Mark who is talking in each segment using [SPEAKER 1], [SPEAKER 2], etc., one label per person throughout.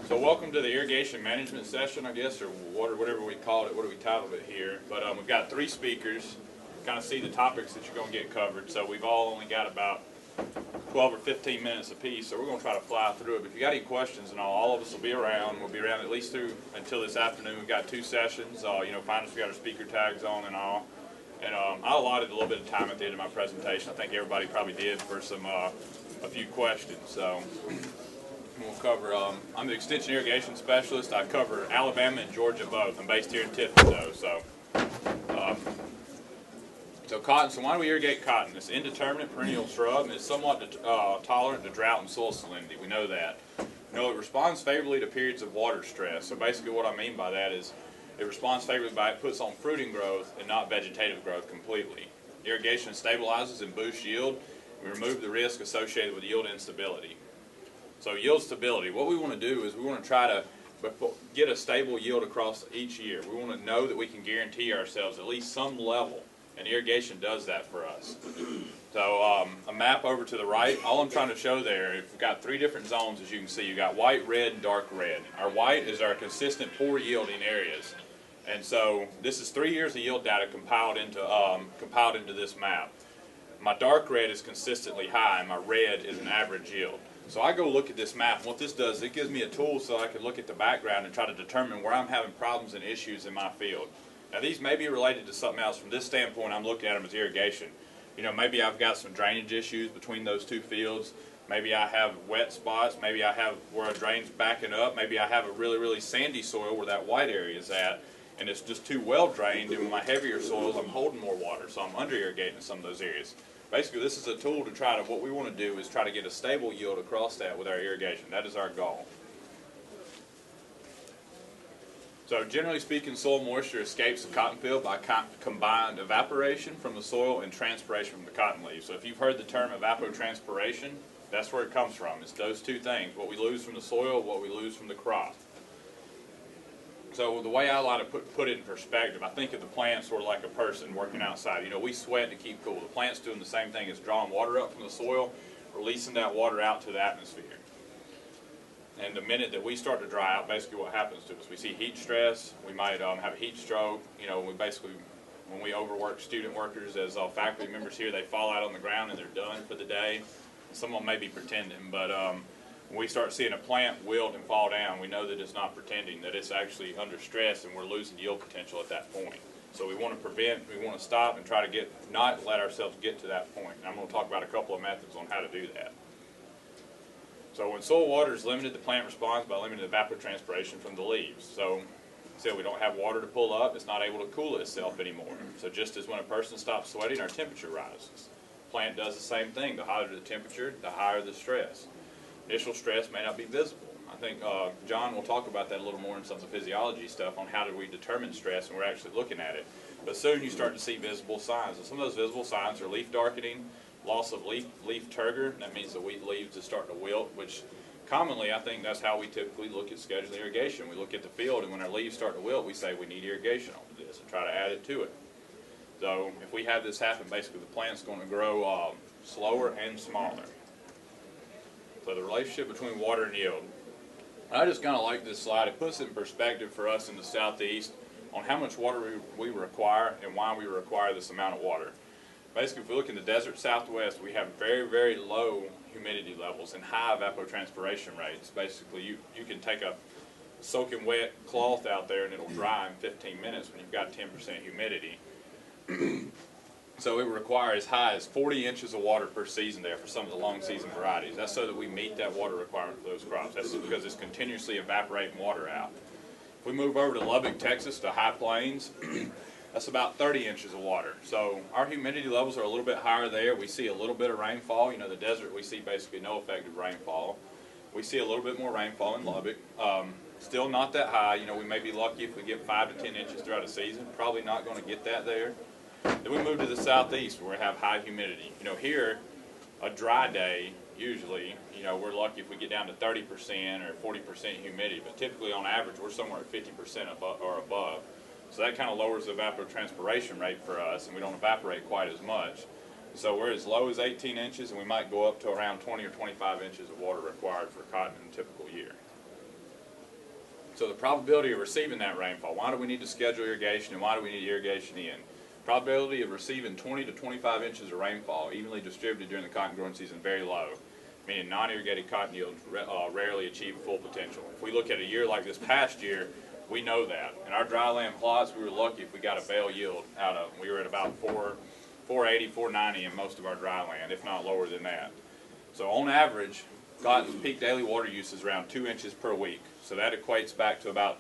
[SPEAKER 1] So welcome to the irrigation management session, I guess, or whatever we called it, what do we titled it here. But we've got 3 speakers, kind of see the topics that you're going to get covered. So we've all only got about 12 or 15 minutes apiece, so we're going to try to fly through it. But if you got any questions and all of us will be around. We'll be around at least through until this afternoon. We've got 2 sessions, find us, we got our speaker tags on and all. And I allotted a little bit of time at the end of my presentation. I think everybody probably did for some a few questions. So we'll cover, I'm the Extension Irrigation Specialist. I cover Alabama and Georgia both. I'm based here in Tiffin, though. So cotton, so why do we irrigate cotton? It's an indeterminate perennial shrub, and it's somewhat tolerant to drought and soil salinity. We know that. It responds favorably to periods of water stress. So basically what I mean by that is it responds favorably by it puts on fruiting growth and not vegetative growth completely. Irrigation stabilizes and boosts yield. We remove the risk associated with yield instability. So yield stability, what we want to do is we want to try to get a stable yield across each year. We want to know that we can guarantee ourselves at least some level, and irrigation does that for us. So a map over to the right, all I'm trying to show there, we've got 3 different zones as you can see. You've got white, red, and dark red. Our white is our consistent poor yielding areas. And so this is 3 years of yield data compiled into this map. My dark red is consistently high, and my red is an average yield. So I go look at this map, and what this does, it gives me a tool so I can look at the background and try to determine where I'm having problems and issues in my field. Now these may be related to something else. From this standpoint, I'm looking at them as irrigation. Maybe I've got some drainage issues between those 2 fields. Maybe I have wet spots. Maybe I have where a drain's backing up. Maybe I have a really, really sandy soil where that white area is at, and it's just too well drained, and with my heavier soils, I'm holding more water, so I'm under irrigating in some of those areas. Basically, this is a tool to try to, what we want to do is try to get a stable yield across that with our irrigation. That is our goal. So generally speaking, soil moisture escapes the cotton field by combined evaporation from the soil and transpiration from the cotton leaves. So if you've heard the term evapotranspiration, that's where it comes from. It's those 2 things, what we lose from the soil, what we lose from the crop. So the way I like to put it in perspective, I think of the plant sort of like a person working outside. We sweat to keep cool. The plant's doing the same thing as drawing water up from the soil, releasing that water out to the atmosphere. And the minute that we start to dry out, basically what happens to us, we see heat stress, we might have a heat stroke. When we overwork student workers as faculty members here, they fall out on the ground and they're done for the day. Some of them may be pretending, but when we start seeing a plant wilt and fall down, we know that it's not pretending, that it's actually under stress and we're losing yield potential at that point. So we want to prevent, we want to stop and try to not let ourselves get to that point. And I'm going to talk about a couple of methods on how to do that. So when soil water is limited, the plant responds by limiting evapotranspiration from the leaves. So we don't have water to pull up, it's not able to cool itself anymore. So just as when a person stops sweating, our temperature rises. The plant does the same thing. The higher the temperature, the higher the stress. Initial stress may not be visible. I think John will talk about that a little more in some of the physiology stuff on how do we determine stress, and we're actually looking at it. But soon you start to see visible signs. And some of those visible signs are leaf darkening, loss of leaf turgor. That means the leaves are starting to wilt, which commonly I think that's how we typically look at scheduling irrigation. We look at the field, and when our leaves start to wilt, we say we need irrigation onto this and try to add it to it. So if we have this happen, basically the plant's going to grow slower and smaller. So the relationship between water and yield. I just kind of like this slide. It puts it in perspective for us in the southeast on how much water we require and why we require this amount of water. Basically, if we look in the desert southwest, we have very, very low humidity levels and high evapotranspiration rates. Basically, you can take a soaking wet cloth out there and it'll dry in 15 minutes when you've got 10% humidity. So it requires as high as 40 inches of water per season there for some of the long season varieties. That's so that we meet that water requirement for those crops. That's because it's continuously evaporating water out. If we move over to Lubbock, Texas, to high plains, that's about 30 inches of water. So our humidity levels are a little bit higher there. We see a little bit of rainfall. The desert, we see basically no effective rainfall. We see a little bit more rainfall in Lubbock. Still not that high. We may be lucky if we get 5 to 10 inches throughout a season. Probably not going to get that there. Then we move to the southeast where we have high humidity. Here, a dry day, usually, we're lucky if we get down to 30% or 40% humidity, but typically on average we're somewhere at 50% or above. So that kind of lowers the evapotranspiration rate for us, and we don't evaporate quite as much. So we're as low as 18 inches, and we might go up to around 20 or 25 inches of water required for cotton in a typical year. So the probability of receiving that rainfall, why do we need to schedule irrigation and why do we need irrigation in? Probability of receiving 20 to 25 inches of rainfall evenly distributed during the cotton growing season very low, meaning non-irrigated cotton yields rarely achieve full potential. If we look at a year like this past year, we know that. In our dryland plots, we were lucky if we got a bale yield out of them. We were at about 480, 490 in most of our dryland, if not lower than that. So on average, cotton's peak daily water use is around 2 inches per week. So that equates back to about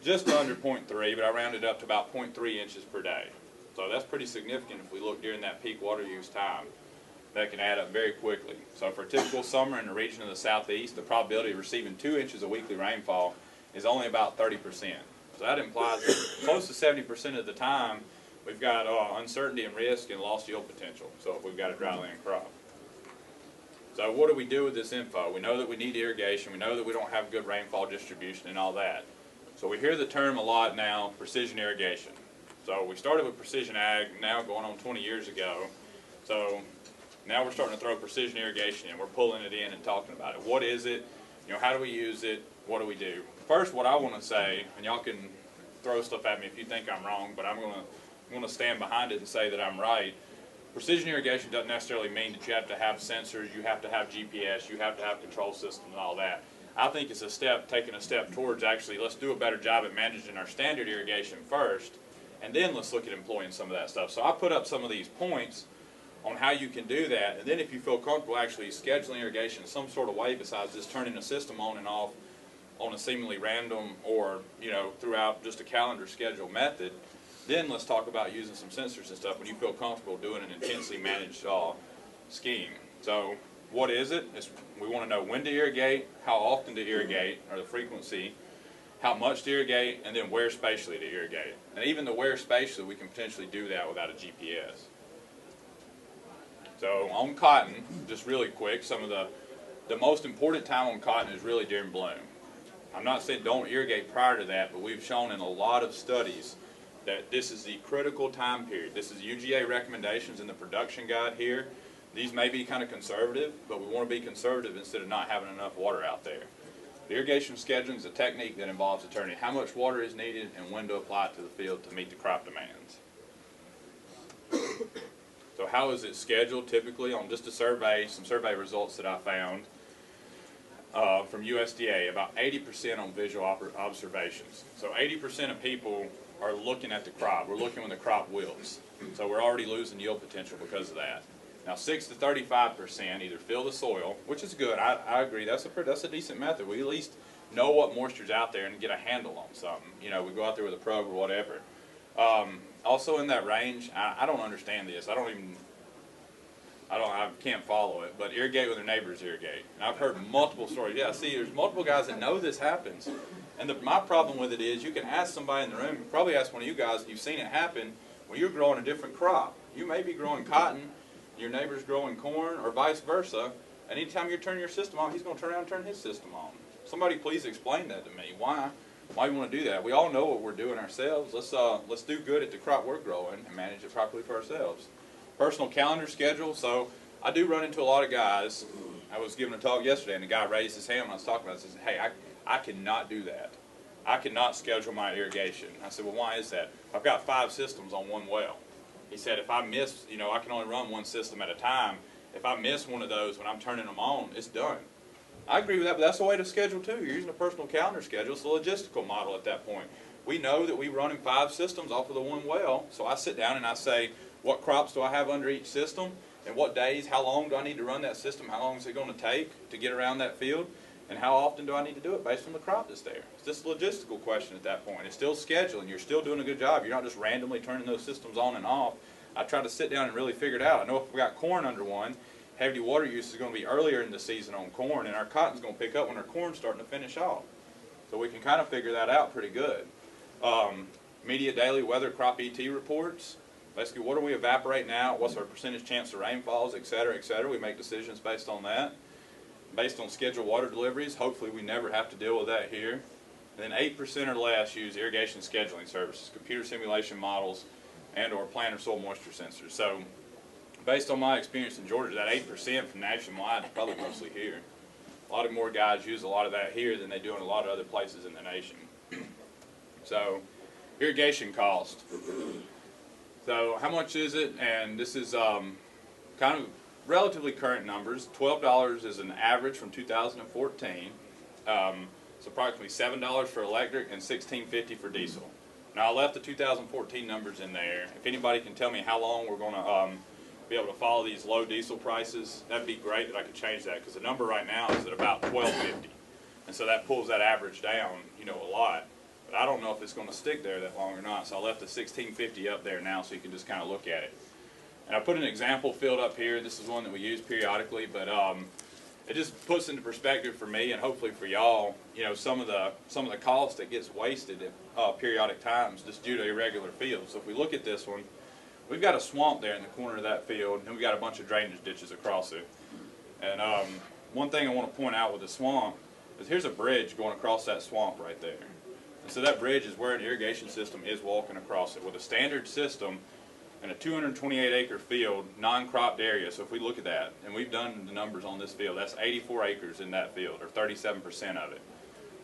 [SPEAKER 1] just under 0.3, but I rounded up to about 0.3 inches per day. So that's pretty significant if we look during that peak water use time. That can add up very quickly. So for a typical summer in the region of the southeast, the probability of receiving 2 inches of weekly rainfall is only about 30%. So that implies that close to 70% of the time we've got uncertainty and risk and lost yield potential. So if we've got a dryland crop. So what do we do with this info? We know that we need irrigation. We know that we don't have good rainfall distribution and all that. So we hear the term a lot now, precision irrigation. So we started with precision ag now going on 20 years ago. So now we're starting to throw precision irrigation in. We're pulling it in and talking about it. What is it? You know, how do we use it? What do we do? First, what I want to say, and y'all can throw stuff at me if you think I'm wrong, but I'm going to stand behind it and say that I'm right. Precision irrigation doesn't necessarily mean that you have to have sensors, you have to have GPS, you have to have control systems and all that. I think it's a step, taking a step towards actually let's do a better job at managing our standard irrigation first, and then let's look at employing some of that stuff. So I put up some of these points on how you can do that, and then if you feel comfortable actually scheduling irrigation in some sort of way besides just turning the system on and off on a seemingly random or, you know, throughout just a calendar schedule method, then let's talk about using some sensors and stuff when you feel comfortable doing an intensely managed scheme. So what is it? We want to know when to irrigate, how often to irrigate, or the frequency, how much to irrigate, and then where spatially to irrigate. And even the where spatially, we can potentially do that without a GPS. So on cotton, just really quick, some of the most important time on cotton is really during bloom. I'm not saying don't irrigate prior to that, but we've shown in a lot of studies that this is the critical time period. This is UGA recommendations in the production guide here. These may be kind of conservative, but we want to be conservative instead of not having enough water out there. The irrigation scheduling is a technique that involves determining how much water is needed and when to apply it to the field to meet the crop demands. So how is it scheduled? Typically on just a survey, some survey results that I found from USDA, about 80% on visual observations. So 80% of people are looking at the crop. We're looking when the crop wilts. So we're already losing yield potential because of that. Now 6 to 35% either fill the soil, which is good. I agree. That's a decent method. We at least know what moisture's out there and get a handle on something. You know, we go out there with a probe or whatever. Also in that range, I don't understand this. I can't follow it, but irrigate when their neighbors irrigate. And I've heard multiple stories. Yeah, see, there's multiple guys that know this happens. And my problem with it is you can ask somebody in the room, probably ask one of you guys if you've seen it happen when you're growing a different crop. You may be growing cotton, your neighbor's growing corn, or vice versa, and anytime you're turning your system on, he's going to turn around and turn his system on. Somebody please explain that to me. Why you want to do that? We all know what we're doing ourselves. Let's do good at the crop we're growing and manage it properly for ourselves. Personal calendar schedule. So I do run into a lot of guys. I was giving a talk yesterday, and the guy raised his hand when I was talking about this. He said, hey, I cannot do that. I cannot schedule my irrigation. I said, well, why is that? I've got 5 systems on one well. He said, if I miss, you know, I can only run one system at a time. If I miss one of those when I'm turning them on, it's done. I agree with that, but that's a way to schedule too. You're using a personal calendar schedule. It's a logistical model at that point. We know that we run in 5 systems off of the one well, so I sit down and I say, what crops do I have under each system, and what days, how long do I need to run that system, how long is it going to take to get around that field, and how often do I need to do it based on the crop that's there. It's just a logistical question at that point. It's still scheduling. You're still doing a good job. You're not just randomly turning those systems on and off. I try to sit down and really figure it out. I know if we got corn under one, heavy water use is going to be earlier in the season on corn, and our cotton's going to pick up when our corn's starting to finish off. So we can kind of figure that out pretty good. Immediate daily weather crop ET reports. Basically, what do we evaporate now? What's our percentage chance of rainfalls, et cetera, et cetera. We make decisions based on that. Based on scheduled water deliveries, hopefully we never have to deal with that here. And then 8% or less use irrigation scheduling services, computer simulation models, and or plant or soil moisture sensors. So based on my experience in Georgia, that 8% from nationwide is probably mostly here. A lot of more guys use a lot of that here than they do in a lot of other places in the nation. So, irrigation cost. So how much is it? And this is kind of relatively current numbers. $12 is an average from 2014. It's approximately $7 for electric and $16.50 for diesel. Now I left the 2014 numbers in there. If anybody can tell me how long we're going to be able to follow these low diesel prices, that'd be great that I could change that, because the number right now is at about $12.50, and so that pulls that average down, you know, a lot. But I don't know if it's going to stick there that long or not, so I left the $16.50 up there now so you can just kind of look at it. And I put an example field up here. This is one that we use periodically, but it just puts into perspective for me and hopefully for y'all, you know, some of the cost that gets wasted at periodic times just due to irregular fields. So if we look at this one, we've got a swamp there in the corner of that field, and we've got a bunch of drainage ditches across it. And one thing I want to point out with the swamp is here's a bridge going across that swamp right there. And so that bridge is where an irrigation system is walking across it. With a standard system in a 228-acre field, non-cropped area, so if we look at that, and we've done the numbers on this field, that's 84 acres in that field, or 37% of it.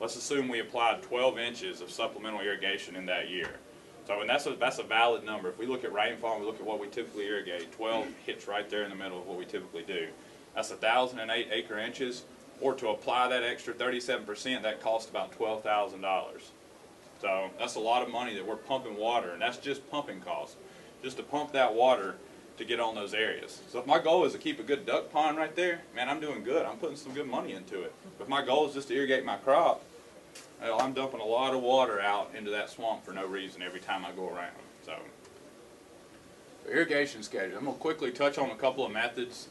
[SPEAKER 1] Let's assume we applied 12 inches of supplemental irrigation in that year. So and that's a valid number. If we look at rainfall and we look at what we typically irrigate, 12 hits right there in the middle of what we typically do. That's 1,008 acre inches, or to apply that extra 37%, that costs about $12,000. So that's a lot of money that we're pumping water, and that's just pumping costs, just to pump that water to get on those areas. So if my goal is to keep a good duck pond right there, man, I'm doing good. I'm putting some good money into it. But if my goal is just to irrigate my crop, well, I'm dumping a lot of water out into that swamp for no reason every time I go around. So, irrigation schedule. I'm going to quickly touch on a couple of methods,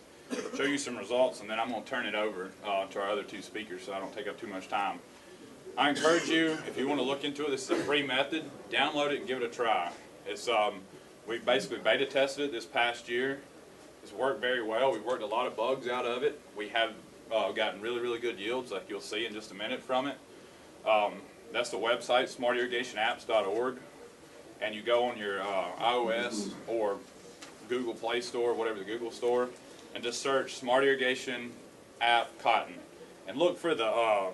[SPEAKER 1] show you some results, and then I'm going to turn it over to our other two speakers so I don't take up too much time. I encourage you, if you want to look into it, this is a free method. Download it and give it a try. It's we basically beta tested it this past year. It's worked very well. We've worked a lot of bugs out of it. We have gotten really, really good yields, like you'll see in just a minute from it. That's the website, smartirrigationapps.org, and you go on your iOS or Google Play Store, whatever the Google store, and just search Smart Irrigation App Cotton, and look for the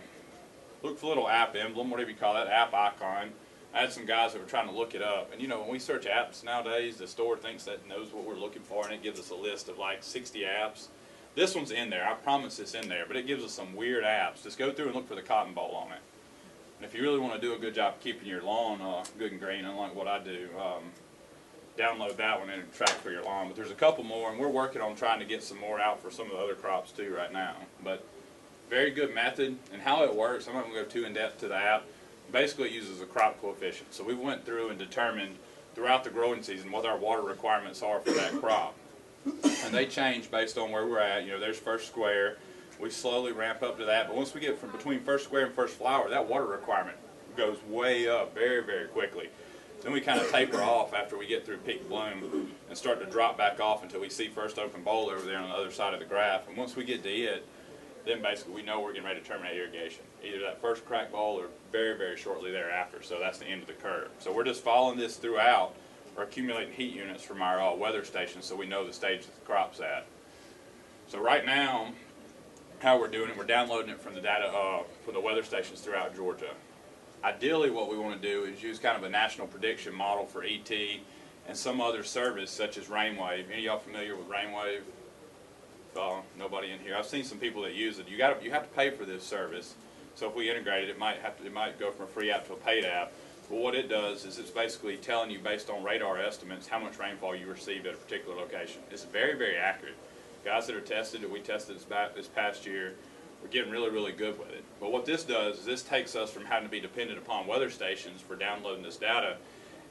[SPEAKER 1] little app emblem, whatever you call that, app icon. I had some guys that were trying to look it up, and you know, when we search apps nowadays, the store thinks that knows what we're looking for, and it gives us a list of like 60 apps. This one's in there, I promise it's in there, but it gives us some weird apps. Just go through and look for the cotton ball on it. And if you really want to do a good job keeping your lawn good and green, unlike what I do, download that one and track for your lawn. But there's a couple more, and we're working on trying to get some more out for some of the other crops too right now. But very good method, and how it works, I'm not going to go too in depth to the app. Basically it uses a crop coefficient. So we went through and determined throughout the growing season what our water requirements are for that crop. And they change based on where we're at. You know, there's first square. We slowly ramp up to that, but once we get from between first square and first flower, that water requirement goes way up very, very quickly. Then we kind of taper off after we get through peak bloom and start to drop back off until we see first open bowl over there on the other side of the graph. And once we get to it, then basically we know we're getting ready to terminate irrigation. Either that first crack bowl or very, very shortly thereafter. So that's the end of the curve. So we're just following this throughout. We're accumulating heat units from our weather stations so we know the stage that the crop's at. So right now, how we're doing it, we're downloading it from the data from the weather stations throughout Georgia. Ideally what we want to do is use kind of a national prediction model for ET and some other service such as Rainwave. Any of y'all familiar with Rainwave? Nobody in here. I've seen some people that use it. You have to pay for this service. So if we integrate it, it might go from a free app to a paid app. But what it does is it's basically telling you based on radar estimates how much rainfall you received at a particular location. It's very, very accurate. Guys that are tested, that we tested this past year, we're getting really, really good with it. But what this does is this takes us from having to be dependent upon weather stations for downloading this data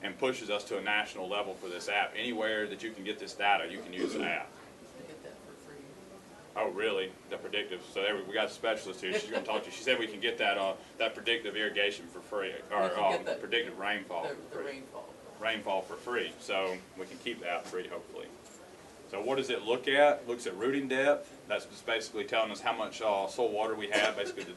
[SPEAKER 1] and pushes us to a national level for this app. Anywhere that you can get this data, you can use the app. Oh, really? The predictive. So there we got a specialist here. She's going to talk to you. She said we can get that that predictive irrigation for free, or predictive rainfall for free. Rainfall for free. So we can keep that free, hopefully. So what does it look at? It looks at rooting depth. That's just basically telling us how much soil water we have, basically the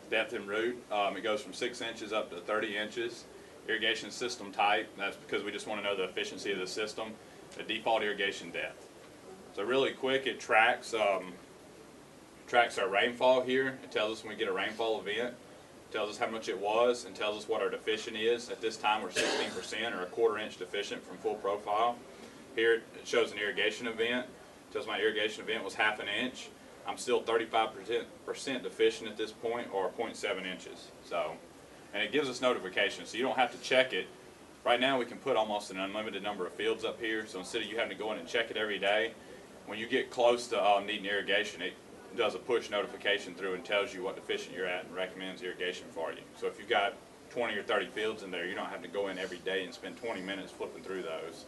[SPEAKER 1] depth in root. It goes from 6 inches up to 30 inches. Irrigation system type. That's because we just want to know the efficiency of the system. The default irrigation depth. So really quick, it tracks tracks our rainfall here. It tells us when we get a rainfall event. It tells us how much it was and tells us what our deficient is. At this time, we're 16% or a quarter inch deficient from full profile. Here it shows an irrigation event. It tells my irrigation event was half an inch. I'm still 35% deficient at this point, or 0.7 inches. So, and it gives us notifications, so you don't have to check it. Right now we can put almost an unlimited number of fields up here, so instead of you having to go in and check it every day, when you get close to needing irrigation, it does a push notification through and tells you what deficient you're at and recommends irrigation for you. So if you've got 20 or 30 fields in there, you don't have to go in every day and spend 20 minutes flipping through those.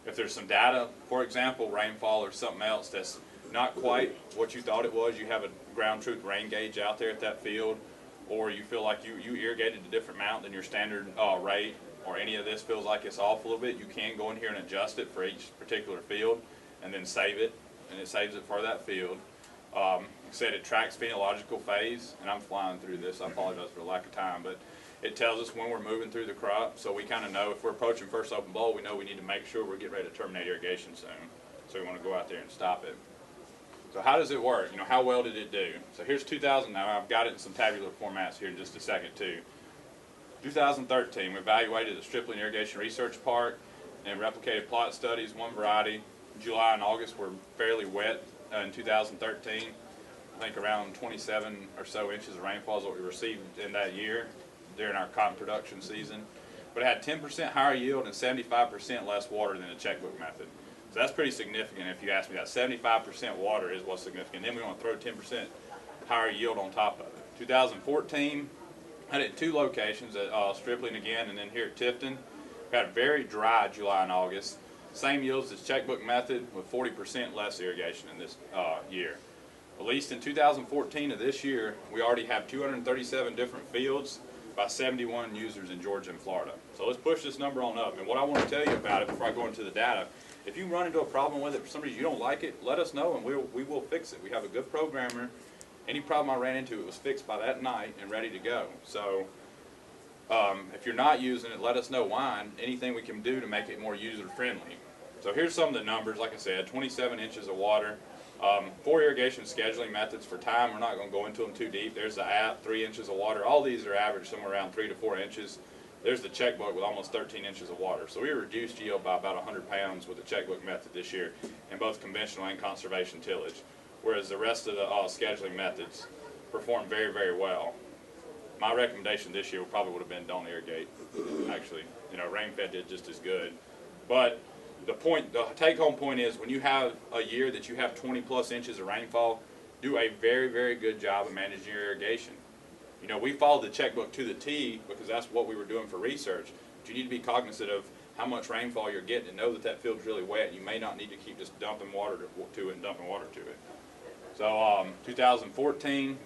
[SPEAKER 1] If there's some data, for example, rainfall or something else that's not quite what you thought it was, you have a ground truth rain gauge out there at that field, or you feel like you irrigated a different amount than your standard rate, or any of this feels like it's off a little bit, you can go in here and adjust it for each particular field and then save it, and it saves it for that field. Like I said, it tracks phenological phase, and I'm flying through this, I apologize for the lack of time, but it tells us when we're moving through the crop, so we kind of know if we're approaching first open bowl, we know we need to make sure we're getting ready to terminate irrigation soon. So we want to go out there and stop it. So how does it work? You know, how well did it do? So here's 2000 now. I've got it in some tabular formats here in just a second too. 2013, we evaluated the Stripling Irrigation Research Park and replicated plot studies, one variety. July and August were fairly wet in 2013. I think around 27 or so inches of rainfall is what we received in that year during our cotton production season. But it had 10% higher yield and 75% less water than the checkbook method. So that's pretty significant if you ask me that. 75% water is what's significant. Then we want to throw 10% higher yield on top of it. 2014, I had it in 2 locations, at Stripling again and then here at Tifton. We had a very dry July and August. Same yields as checkbook method with 40% less irrigation in this year. Released in 2014 of this year, we already have 237 different fields by 71 users in Georgia and Florida. So let's push this number on up. And what I want to tell you about it before I go into the data, if you run into a problem with it, for some reason you don't like it, let us know and we will fix it. We have a good programmer. Any problem I ran into, it was fixed by that night and ready to go. So if you're not using it, let us know why and anything we can do to make it more user-friendly. So here's some of the numbers. Like I said, 27 inches of water. 4 irrigation scheduling methods for time. We're not going to go into them too deep. There's the app, 3 inches of water. All these are average somewhere around 3 to 4 inches. There's the checkbook with almost 13 inches of water. So we reduced yield by about 100 pounds with the checkbook method this year in both conventional and conservation tillage, whereas the rest of the scheduling methods perform very, very well. My recommendation this year probably would have been don't irrigate, actually. You know, rain-fed did just as good. But the take-home point is when you have a year that you have 20-plus inches of rainfall, do a very, very good job of managing your irrigation. You know, we followed the checkbook to the T because that's what we were doing for research. But you need to be cognizant of how much rainfall you're getting and know that that field's really wet. You may not need to keep just dumping water to it and dumping water to it. So 2014,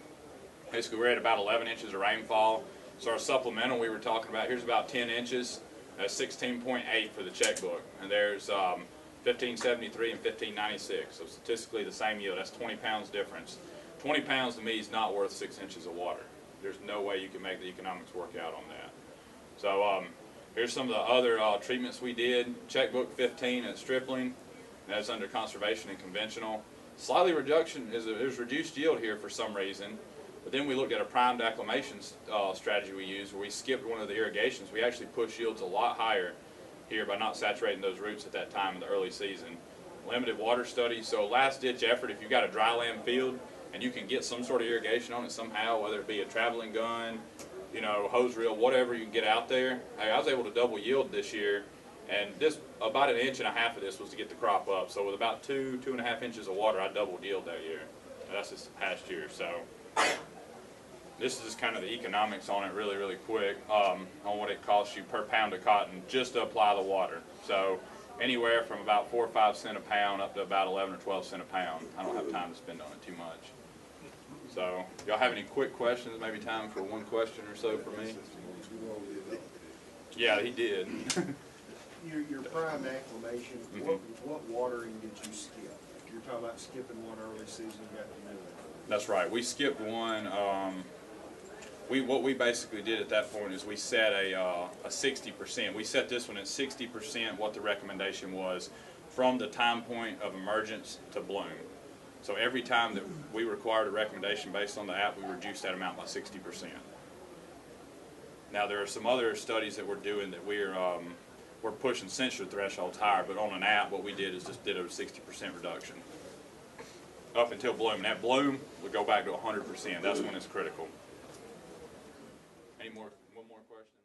[SPEAKER 1] basically we're at about 11 inches of rainfall. So our supplemental we were talking about, here's about 10 inches. That's 16.8 for the checkbook. And there's 1573 and 1596. So statistically the same yield. That's 20 pounds difference. 20 pounds to me is not worth 6 inches of water. There's no way you can make the economics work out on that. So here's some of the other treatments we did. Checkbook 15 at Stripling. That's under conservation and conventional. Slightly reduction there's reduced yield here for some reason. But then we looked at a primed acclimation strategy we used where we skipped one of the irrigations. We actually pushed yields a lot higher here by not saturating those roots at that time in the early season. Limited water study, so last ditch effort if you've got a dry land field and you can get some sort of irrigation on it somehow, whether it be a traveling gun, you know, hose reel, whatever you can get out there. Hey, I was able to double yield this year, and this about 1.5 inches of this was to get the crop up. So with about 2.5 inches of water, I doubled yield that year. That's this past year. So this is just kind of the economics on it really, really quick on what it costs you per pound of cotton just to apply the water. So anywhere from about 4 or 5 cents a pound up to about 11 or 12 cents a pound. I don't have time to spend on it too much. So y'all have any quick questions? Maybe time for one question or so for me? Yeah, he did.
[SPEAKER 2] Your prime acclimation, what watering did you skip? You're talking about skipping one early season, you got to do it.
[SPEAKER 1] That's right. We skipped one. What we basically did at that point is we set a 60%. We set this one at 60% what the recommendation was from the time point of emergence to bloom. So every time that we required a recommendation based on the app, we reduced that amount by 60%. Now there are some other studies that we're doing that we're pushing censure thresholds higher, but on an app, what we did is just did a 60% reduction up until bloom. And at bloom, we go back to 100%. That's when it's critical. One more question?